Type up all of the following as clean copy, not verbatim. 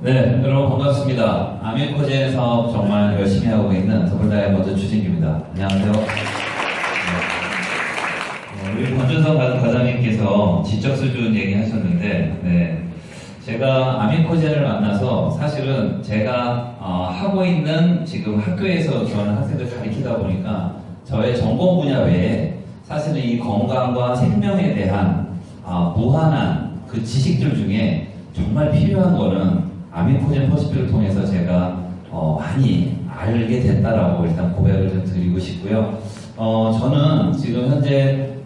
네, 여러분 반갑습니다. 아미코제 사업 정말 열심히 하고 있는 더블다이아몬드 주진규입니다. 안녕하세요. 우리 권준성 과장님께서 지적 수준 얘기하셨는데, 제가 아미코제를 만나서 사실은 제가 하고 있는 지금 학교에서 저는 학생들 가르치다 보니까 저의 전공 분야 외에 사실은 이 건강과 생명에 대한 무한한 그 지식들 중에 정말 필요한 거는 아미코제 퍼시픽을 통해서 제가 많이 알게 됐다라고 일단 고백을 좀 드리고 싶고요. 저는 지금 현재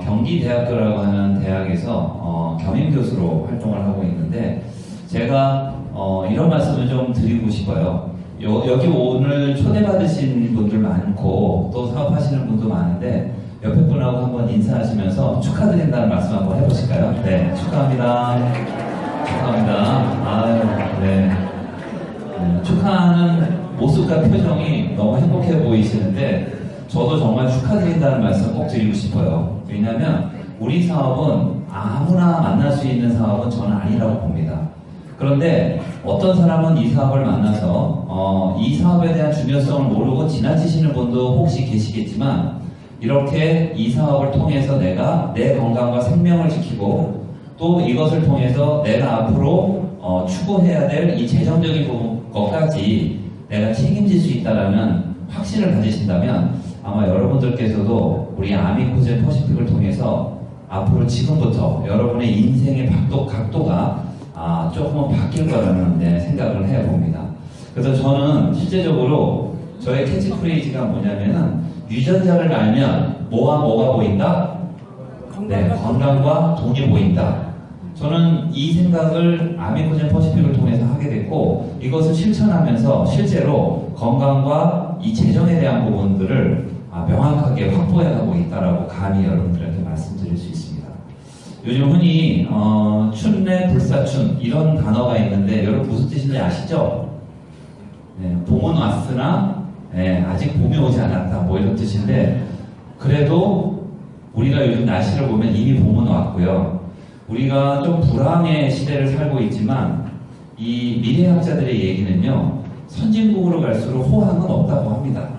경기대학교라고 하는 대학에서 겸임교수로 활동을 하고 있는데, 제가 이런 말씀을 좀 드리고 싶어요. 여기 오늘 초대받으신 분들 많고 또 사업하시는 분도 많은데, 옆에 분하고 한번 인사하시면서 축하드린다는 말씀 한번 해보실까요? 네, 축하합니다. 축하합니다. 네. 축하하는 모습과 표정이 너무 행복해 보이시는데, 저도 정말 축하드린다는 말씀 꼭 드리고 싶어요. 왜냐하면 우리 사업은 아무나 만날 수 있는 사업은 저는 아니라고 봅니다. 그런데 어떤 사람은 이 사업을 만나서 이 사업에 대한 중요성을 모르고 지나치시는 분도 혹시 계시겠지만, 이렇게 이 사업을 통해서 내가 내 건강과 생명을 지키고 또 이것을 통해서 내가 앞으로 추구해야 될 이 재정적인 것까지 내가 책임질 수 있다는 확신을 가지신다면, 아마 여러분들께서도 우리 아미코제 퍼시픽을 통해서 앞으로 지금부터 여러분의 인생의 각도가 조금은 바뀔 거라는 생각을 해봅니다. 그래서 저는 실제적으로 저의 캐치프레이즈가 뭐냐면은, 유전자를 알면 뭐가 보인다? 네, 건강과 돈이 보인다. 저는 이 생각을 아미코제 퍼시픽을 통해서 하게 됐고, 이것을 실천하면서 실제로 건강과 이 재정에 대한 부분들을 명확하게 확보해가고 있다라고 감히 여러분들한테 말씀드릴 수 있습니다. 요즘 흔히 춘내 불사춘 이런 단어가 있는데, 여러분 무슨 뜻인지 아시죠? 네, 봄은 왔으나 아직 봄이 오지 않았다, 뭐 이런 뜻인데, 그래도 우리가 요즘 날씨를 보면 이미 봄은 왔고요. 우리가 좀 불황의 시대를 살고 있지만, 이 미래학자들의 얘기는요, 선진국으로 갈수록 호황은 없다고 합니다.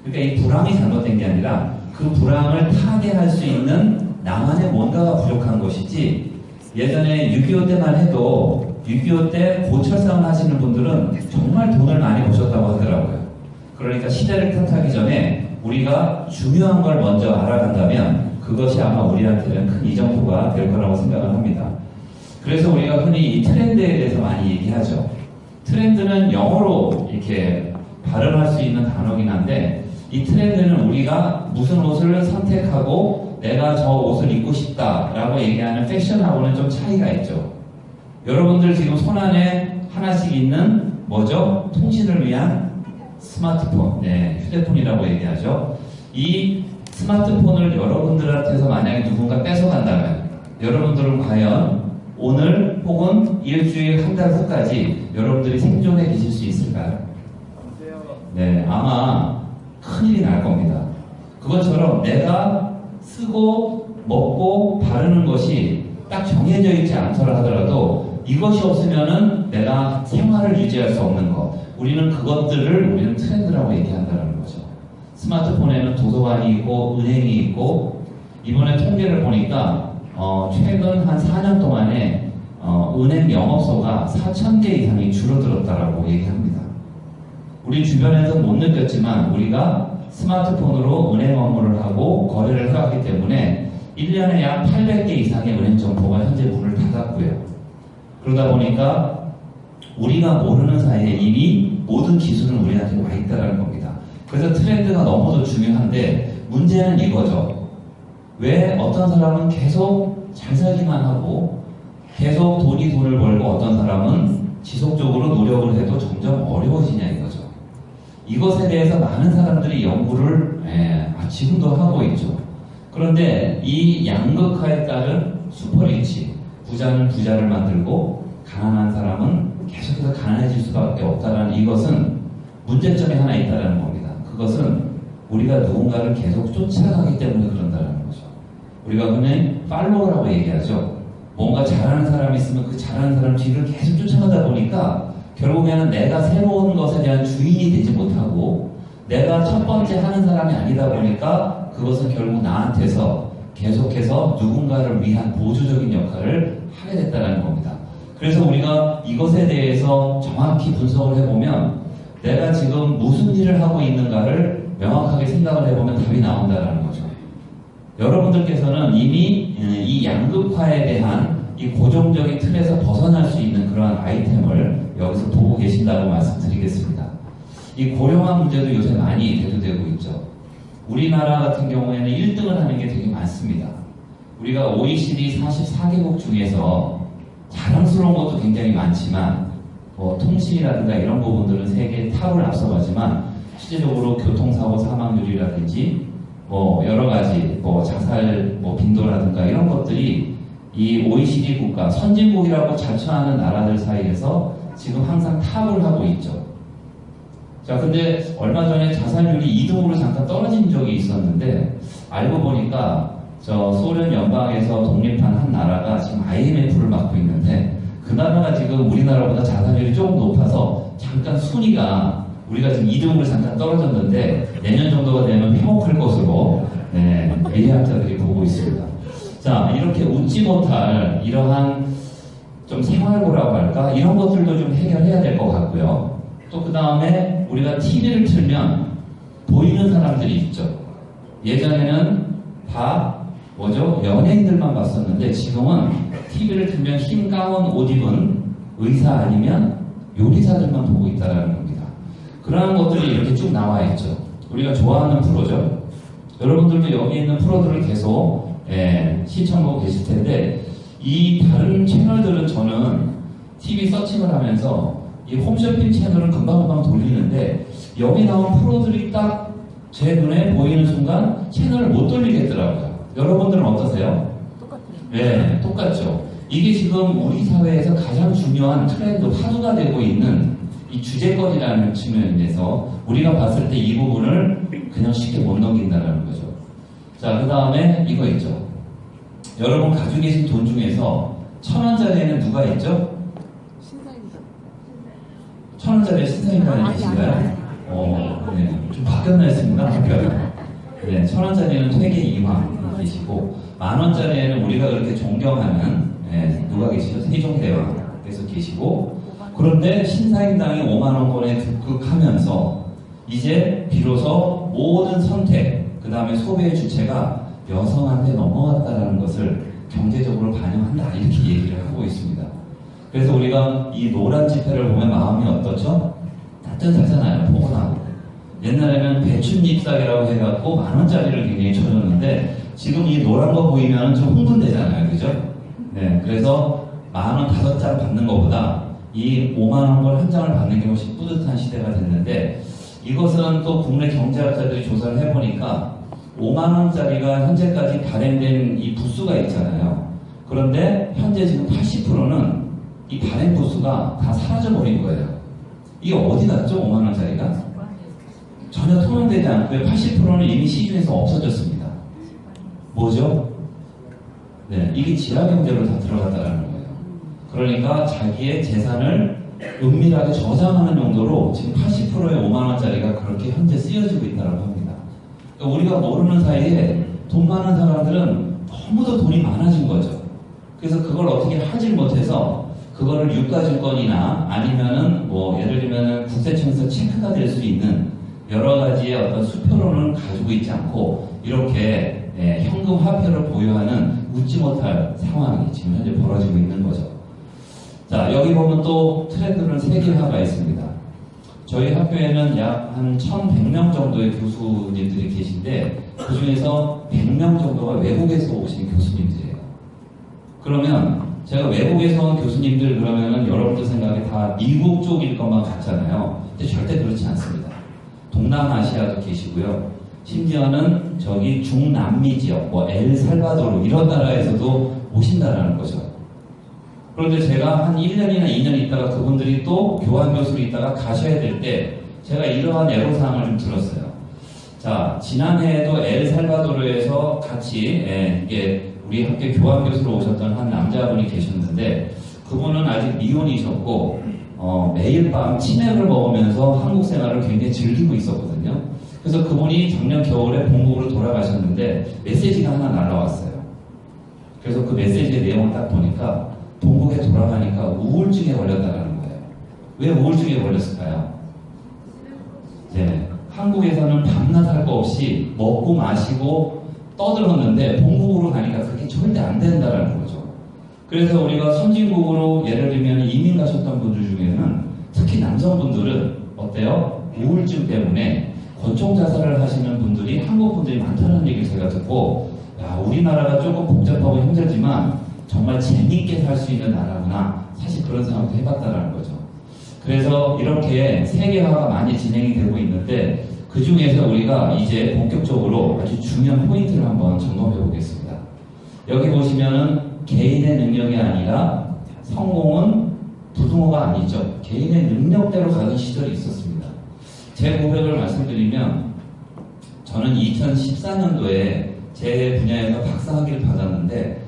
그러니까 이 불황이 잘못된 게 아니라 그 불황을 타개할 수 있는 나만의 뭔가가 부족한 것이지, 예전에 6.25 때만 해도 6.25 때 고철싸움 하시는 분들은 정말 돈을 많이 버셨다고 하더라고요. 그러니까 시대를 탓하기 전에 우리가 중요한 걸 먼저 알아간다면 그것이 아마 우리한테는 큰 이정표가 될 거라고 생각을 합니다. 그래서 우리가 흔히 이 트렌드에 대해서 많이 얘기하죠. 트렌드는 영어로 이렇게 발음할 수 있는 단어긴 한데, 이 트렌드는 우리가 무슨 옷을 선택하고 내가 저 옷을 입고 싶다라고 얘기하는 패션하고는 좀 차이가 있죠. 여러분들 지금 손안에 하나씩 있는 뭐죠? 통신을 위한 스마트폰, 휴대폰이라고 얘기하죠. 이 스마트폰을 여러분들한테서 만약에 누군가 뺏어간다면, 여러분들은 과연 오늘 혹은 일주일, 한 달 후까지 여러분들이 생존해 계실 수 있을까요? 네, 아마 큰일이 날 겁니다. 그것처럼 내가 쓰고 먹고 바르는 것이 딱 정해져 있지 않더라 하더라도, 이것이 없으면은 내가 생활을 유지할 수 없는 것, 우리는 우리는 트렌드라고 얘기한다는 거죠. 스마트폰에는 도서관이 있고 은행이 있고, 이번에 통계를 보니까 최근 한 4년 동안에 은행 영업소가 4,000개 이상이 줄어들었다라고 얘기합니다. 우리 주변에서 못 느꼈지만 우리가 스마트폰으로 은행 업무를 하고 거래를 해왔기 때문에 1년에 약 800개 이상의 은행 점포가 현재 문을 닫았고요. 그러다 보니까 우리가 모르는 사이에 이미 모든 기술은 우리한테 와 있다는 겁니다. 그래서 트렌드가 너무도 중요한데, 문제는 이거죠. 왜 어떤 사람은 계속 잘 살기만 하고 계속 돈을 벌고 어떤 사람은 지속적으로 노력을 해도 점점 어려워지냐 이거죠. 이것에 대해서 많은 사람들이 연구를 지금도 하고 있죠. 그런데 이 양극화에 따른 슈퍼리치, 부자는 부자를 만들고 가난한 사람은 계속해서 가난해질 수밖에 없다는 이것은 문제점이 하나 있다는 겁니다. 그것은 우리가 누군가를 계속 쫓아가기 때문에 그런다는 거죠. 우리가 흔히 팔로우라고 얘기하죠. 뭔가 잘하는 사람이 있으면 그 잘하는 사람 뒤를 계속 쫓아가다 보니까 결국에는 내가 새로운 것에 대한 주인이 되지 못하고 내가 첫 번째 하는 사람이 아니다 보니까 그것은 결국 나한테서 계속해서 누군가를 위한 보조적인 역할을 하게 됐다는 겁니다. 그래서 우리가 이것에 대해서 정확히 분석을 해보면 내가 지금 무슨 일을 하고 있는가를 명확하게 생각을 해보면 답이 나온다는 거죠. 여러분들께서는 이미 이 양극화에 대한 이 고정적인 틀에서 벗어날 수 있는 그러한 아이템을 여기서 보고 계신다고 말씀드리겠습니다. 이 고령화 문제도 요새 많이 대두되고 있죠. 우리나라 같은 경우에는 1등을 하는 게 되게 많습니다. 우리가 OECD 44개국 중에서 자랑스러운 것도 굉장히 많지만 통신이라든가 이런 부분들은 세계 탑을 앞서가지만 실제적으로 교통사고 사망률이라든지 여러 가지 자살 빈도라든가 이런 것들이 이 OECD 국가 선진국이라고 자처하는 나라들 사이에서 지금 항상 탑을 하고 있죠. 자, 근데 얼마 전에 자살률이 2등으로 잠깐 떨어진 적이 있었는데 알고 보니까 소련 연방에서 독립한 한 나라가 지금 IMF를 맡고 있는데 그 나라가 지금 우리나라보다 자살률이 조금 높아서 잠깐 순위가 우리가 지금 2등으로 잠깐 떨어졌는데 내년 정도가 되면 회복할 것으로 미래학자들이 보고 있습니다. 자, 이렇게 웃지 못할 이러한 좀 생활고라고 할까? 이런 것들도 좀 해결해야 될 것 같고요. 또 그 다음에 우리가 TV를 틀면 보이는 사람들이 있죠. 예전에는 다 연예인들만 봤었는데 지금은 TV를 틀면 흰 가운 옷 입은 의사 아니면 요리사들만 보고 있다는 겁니다. 그러한 것들이 이렇게 쭉 나와 있죠. 우리가 좋아하는 프로죠. 여러분들도 여기 있는 프로들을 계속 시청하고 계실 텐데 이 다른 채널들은 저는 TV 서칭을 하면서 이 홈쇼핑 채널은 금방금방 돌리는데 여기 나온 프로들이 딱 제 눈에 보이는 순간 채널을 못 돌리겠더라고요. 여러분들은 어떠세요? 똑같아요. 네, 똑같죠. 이게 지금 우리 사회에서 가장 중요한 트렌드, 화두가 되고 있는 이 주제거리라는 측면에서 우리가 봤을 때 이 부분을 그냥 쉽게 못 넘긴다는 거죠. 자, 그 다음에 이거 있죠. 여러분 가지고 계신 돈 중에서 1,000원짜리에는 누가 있죠? 신사임당. 1,000원짜리에 신사임당이 계신가요? 네. 좀 바뀌었나 했습니다. 바뀌어요. 네, 1,000원짜리는 퇴계 이황 계시고, 10,000원짜리에는 우리가 그렇게 존경하는, 누가 계시죠? 세종대왕께서 계시고, 그런데 신사임당이 50,000원권에 급급하면서, 이제 비로소 모든 선택, 그 다음에 소비의 주체가 여성한테 넘어갔다는 것을 경제적으로 반영한다. 이렇게 얘기를 하고 있습니다. 그래서 우리가 이 노란 지폐를 보면 마음이 어떻죠? 따뜻하잖아요. 포근하고. 옛날에는 배춧잎사기라고 해갖고 10,000원짜리를 굉장히 쳐줬는데 지금 이 노란 거 보이면 좀 흥분되잖아요. 그죠? 네. 그래서 10,000원 5장 받는 것보다 이 50,000원 걸 한 장을 받는 게 훨씬 뿌듯한 시대가 됐는데 이것은 또 국내 경제학자들이 조사를 해보니까 50,000원짜리가 현재까지 발행된 이 부수가 있잖아요. 그런데 현재 지금 80%는 이 발행 부수가 다 사라져버린 거예요. 이게 어디 갔죠? 50,000원짜리가? 전혀 통용되지 않고요. 80%는 이미 시중에서 없어졌습니다. 뭐죠? 네, 이게 지하경제로 다 들어갔다는 거예요. 그러니까 자기의 재산을 은밀하게 저장하는 용도로 지금 80%의 50,000원짜리가 그렇게 현재 쓰여지고 있다고 합니다. 그러니까 우리가 모르는 사이에 돈 많은 사람들은 너무도 돈이 많아진 거죠. 그래서 그걸 어떻게 하질 못해서 그거를 유가증권이나 아니면은 예를 들면은 국세청에서 체크가 될 수 있는 여러 가지의 어떤 수표로는 가지고 있지 않고 이렇게 현금 화폐를 보유하는 웃지 못할 상황이 지금 현재 벌어지고 있는 거죠. 자, 여기 보면 또 트렌드는 세계화가 있습니다. 저희 학교에는 약 한 1,100명 정도의 교수님들이 계신데 그 중에서 100명 정도가 외국에서 오신 교수님들이에요. 그러면 제가 외국에서 온 교수님들 그러면은 여러분들 생각에 다 미국 쪽일 것만 같잖아요. 근데 절대 그렇지 않습니다. 동남아시아도 계시고요. 심지어는 저기 중남미 지역, 엘살바도르 이런 나라에서도 오신다라는 거죠. 그런데 제가 한 1년이나 2년 있다가 그분들이 또 교환 교수로 있다가 가셔야 될 때 제가 이러한 애로사항을 좀 들었어요. 자, 지난해에도 엘살바도르에서 같이 이게 우리 학교 교환 교수로 오셨던 한 남자분이 계셨는데 그분은 아직 미혼이셨고 매일 밤 치맥을 먹으면서 한국 생활을 굉장히 즐기고 있었거든요. 그래서 그분이 작년 겨울에 본국으로 돌아가셨는데 메시지가 하나 날라왔어요. 그래서 그 메시지의 내용을 딱 보니까 본국에 돌아가니까 우울증에 걸렸다는 거예요. 왜 우울증에 걸렸을까요? 네, 한국에서는 밤낮 할 거 없이 먹고 마시고 떠들었는데 본국으로 가니까 그게 절대 안 된다는 거죠. 그래서 우리가 선진국으로 예를 들면 이민 가셨던 분들 중에는 특히 남성분들은 어때요? 우울증 때문에 권총 자살을 하시는 분들이 한국 분들이 많다는 얘기를 제가 듣고, 야, 우리나라가 조금 복잡하고 힘들지만 정말 재밌게 살 수 있는 나라구나, 사실 그런 생각도 해봤다는 거죠. 그래서 이렇게 세계화가 많이 진행이 되고 있는데 그 중에서 우리가 이제 본격적으로 아주 중요한 포인트를 한번 점검해 보겠습니다. 여기 보시면은 개인의 능력이 아니라 성공은 부등호가 아니죠. 개인의 능력대로 가는 시절이 있었습니다. 제 고백을 말씀드리면 저는 2014년도에 제 분야에서 박사학위를 받았는데